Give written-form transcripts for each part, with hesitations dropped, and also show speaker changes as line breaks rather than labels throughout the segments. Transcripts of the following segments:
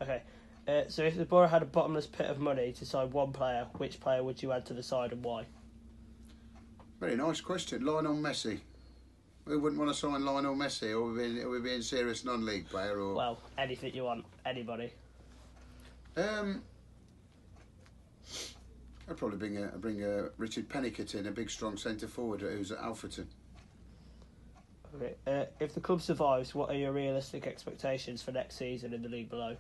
Okay. So if the Borough had a bottomless pit of money to sign one player, which player would you add to the side and why?
Very nice question. Lionel Messi. Who wouldn't want to sign Lionel Messi? Or are we being serious non-league player? Or
Well, anything you want. Anybody.
I'd probably bring Richard Pennicott in, a big strong centre forward who's at Alfreton.
Okay. If the club survives, what are your realistic expectations for next season in the league below?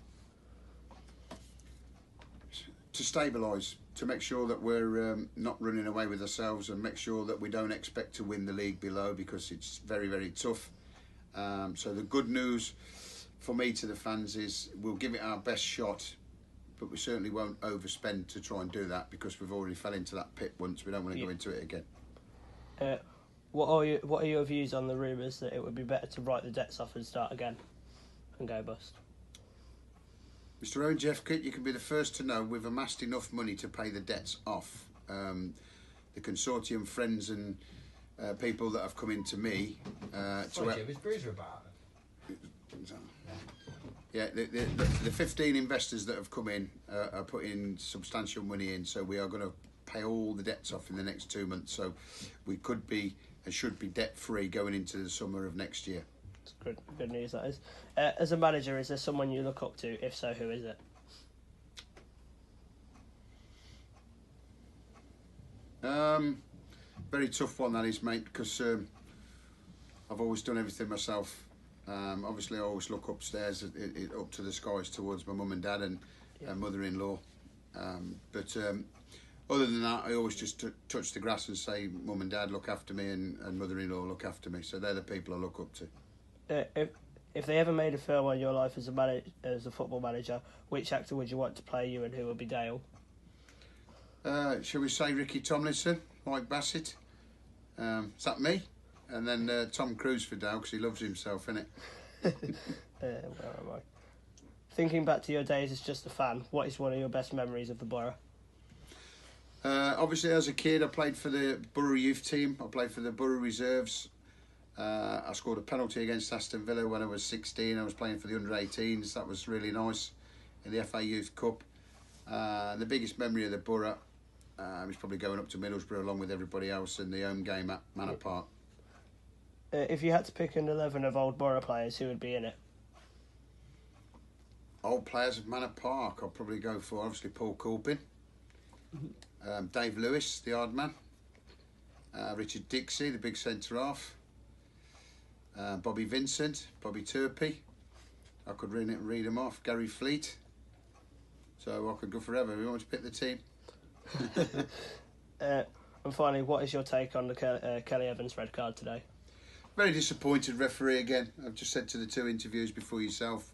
To stabilise, to make sure that we're not running away with ourselves, and make sure that we don't expect to win the league below, because it's very, very tough. So the good news for me to the fans is we'll give it our best shot, but we certainly won't overspend to try and do that, because we've already fell into that pit once. We don't want to go into it again.
What are your views on the rumours that it would be better to write the debts off and start again and go bust?
Mr. Owen Jeffkett, you can be the first to know we've amassed enough money to pay the debts off. The consortium friends and people that have come into me
Jimmy's Bruiser about it.
Yeah, the 15 investors that have come in are putting substantial money in, so we are going to pay all the debts off in the next 2 months. So we could be and should be debt free going into the summer of next year.
It's good news, that is. As a manager, is there someone you look up to? If so, who is it?
Very tough one, that is, mate, because I've always done everything myself. Obviously, I always look upstairs, up to the skies towards my mum and dad and mother-in-law. But other than that, I always just touch the grass and say, mum and dad look after me, and mother-in-law look after me. So they're the people I look up to.
If they ever made a film on your life as a football manager, which actor would you want to play you, and who would be Dale?
Shall we say Ricky Tomlinson, Mike Bassett? Is that me? And then Tom Cruise for Dale, because he loves himself, innit?
Where am I? Thinking back to your days as just a fan, what is one of your best memories of the Borough?
Obviously, as a kid, I played for the Borough youth team. I played for the Borough reserves. I scored a penalty against Aston Villa when I was 16. I was playing for the under-18s. That was really nice in the FA Youth Cup. The biggest memory of the Borough is probably going up to Middlesbrough along with everybody else in the home game at Manor Park.
If you had to pick an 11 of old Borough players, who would be in it?
Old players of Manor Park, I'll probably go for, obviously, Paul Coulpin, Dave Lewis, the hard man, Richard Dixie, the big centre-half, Bobby Vincent, Bobby Turpey. I could read them off. Gary Fleet. So I could go forever. We want to pick the team.
And finally, what is your take on the Kelly Evans red card today?
Very disappointed referee again. I've just said to the two interviews before yourself,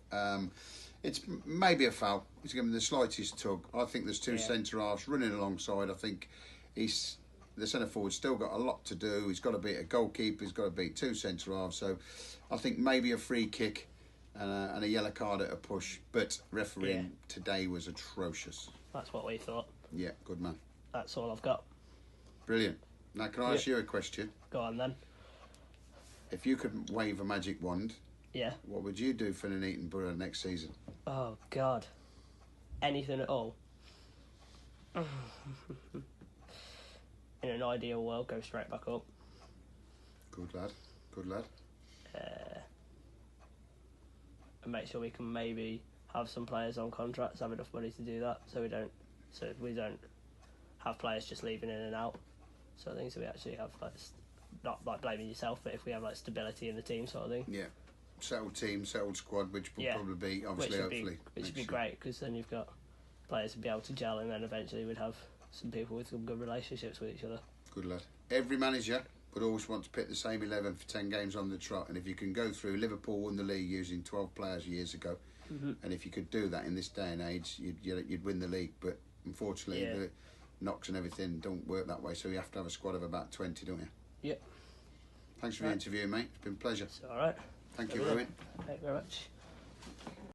it's maybe a foul. He's given the slightest tug. I think there's two centre-halves running alongside. I think the centre-forward's still got a lot to do. He's got to beat a goalkeeper. He's got to beat two centre-halves. So I think maybe a free kick and a yellow card at a push. But refereeing today was atrocious.
That's what we thought.
Yeah, good man.
That's all I've got.
Brilliant. Now, can I ask you a question?
Go on, then.
If you could wave a magic wand,
yeah,
what would you do for Nuneaton Borough next season?
Oh, God. Anything at all. In an ideal world, go straight back up.
Good lad. Good lad.
And make sure we can maybe have some players on contracts, have enough money to do that, so we don't have players just leaving in and out. So I think we actually have, like, not like blaming yourself, but if we have like stability in the team, sort of thing. Yeah,
settled team, settled squad, which will probably be obviously hopefully.
Which would be great, because then you've got players to be able to gel, and then eventually we'd have some people with some good relationships with each other.
Good lad. Every manager would always want to pick the same 11 for 10 games on the trot, and if you can go through, Liverpool won the league using 12 players years ago, and if you could do that in this day and age, you'd win the league. But unfortunately, the knocks and everything don't work that way, so you have to have a squad of about 20, don't you?
Yep.
Thanks for the interview, mate. It's been a pleasure.
It's all right.
Thank you, Owen.
Thank you very much.